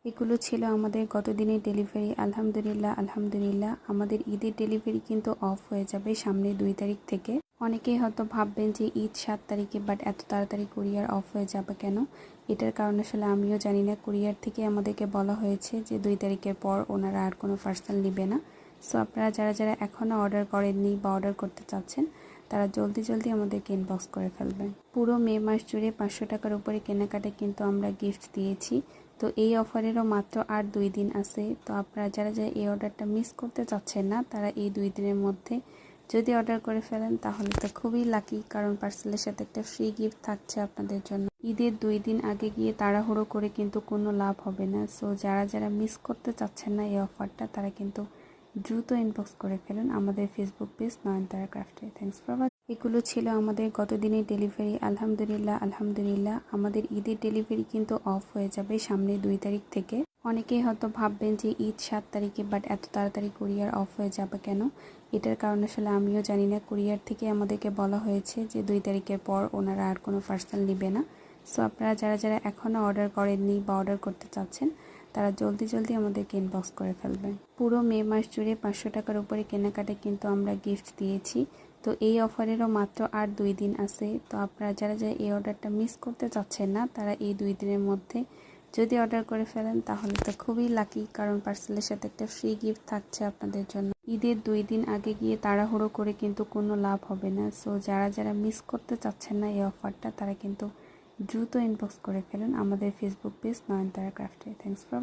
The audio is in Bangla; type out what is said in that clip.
এগুলো ছিল আমাদের গত দিনের ডেলিভারি। আলহামদুলিল্লাহ আমাদের ঈদের ডেলিভারি কিন্তু অফ হয়ে যাবে সামনে 2 তারিখ থেকে। অনেকেই হয়তো ভাববেন যে ঈদ 7 তারিখে, বাট এত তাড়াতাড়ি কুরিয়ার অফ হয়ে যাবে কেন? এটার কারণ আসলে আমিও জানি না। কুরিয়ার থেকে আমাদেরকে বলা হয়েছে যে 2 তারিখের পর ওনারা আর কোনো পার্সেল নেবে না। সো আপনারা যারা এখনও অর্ডার করেননি বা অর্ডার করতে চাচ্ছেন তারা জলদি আমাদেরকে ইনবক্স করে ফেলবেন। পুরো মে মাস জুড়ে 500 টাকার উপরে কেনাকাটা কিন্তু আমরা গিফট দিয়েছি। তো এই অফারেরও মাত্র আর 2 দিন আছে। তো আপনারা যারা এই অর্ডারটা মিস করতে চাচ্ছেন না তারা এই 2 দিনের মধ্যে যদি অর্ডার করে ফেলেন তাহলে তো খুবই লাকি, কারণ পার্সেলের সাথে একটা ফ্রি গিফট থাকছে আপনাদের জন্য। ঈদের 2 দিন আগে গিয়ে তাড়াহুড়ো করে কিন্তু কোনো লাভ হবে না। সো যারা মিস করতে চাচ্ছেন না এই অফারটা তারা কিন্তু দ্রুত ইনবক্স করে ফেলুন আমাদের ফেসবুক পেজ নয়নতারা ক্রাফটে। Thanks for watching. এগুলো ছিল আমাদের গত দিনের ডেলিভারি। আলহামদুলিল্লাহ আমাদের ঈদের ডেলিভারি কিন্তু অফ হয়ে যাবে সামনে 2 তারিখ থেকে। অনেকেই হয়তো ভাববেন যে ঈদ 7 তারিখে, বাট এত তাড়াতাড়ি কুরিয়ার অফ হয়ে যাবে কেন? এটার কারণ আসলে আমিও জানি না। কুরিয়ার থেকে আমাদেরকে বলা হয়েছে যে 2 তারিখের পর ওনারা আর কোনো পার্সেল নেবে না। সো আপনারা যারা এখনও অর্ডার করেননি বা অর্ডার করতে চাচ্ছেন তারা জলদি আমাদেরকে ইনবক্স করে ফেলবেন। পুরো মে মাস জুড়ে 500 টাকার উপরে কেনাকাটা কিন্তু আমরা গিফট দিয়েছি। তো এই অফারেরও মাত্র আর 2 দিন আছে। তো আপনারা যারা এই অর্ডারটা মিস করতে চাচ্ছেন না তারা এই 2 দিনের মধ্যে যদি অর্ডার করে ফেলেন তাহলে তো খুবই লাকি, কারণ পার্সেলের সাথে একটা ফ্রি গিফট থাকছে আপনাদের জন্য। ঈদের 2 দিন আগে গিয়ে তাড়াহুড়ো করে কিন্তু কোনো লাভ হবে না। সো যারা মিস করতে চাচ্ছেন না এই অফারটা তারা কিন্তু দ্রুত ইনবক্স করে ফেলুন আমাদের ফেসবুক পেজ নয়নতারা ক্রাফটে। Thanks for watching.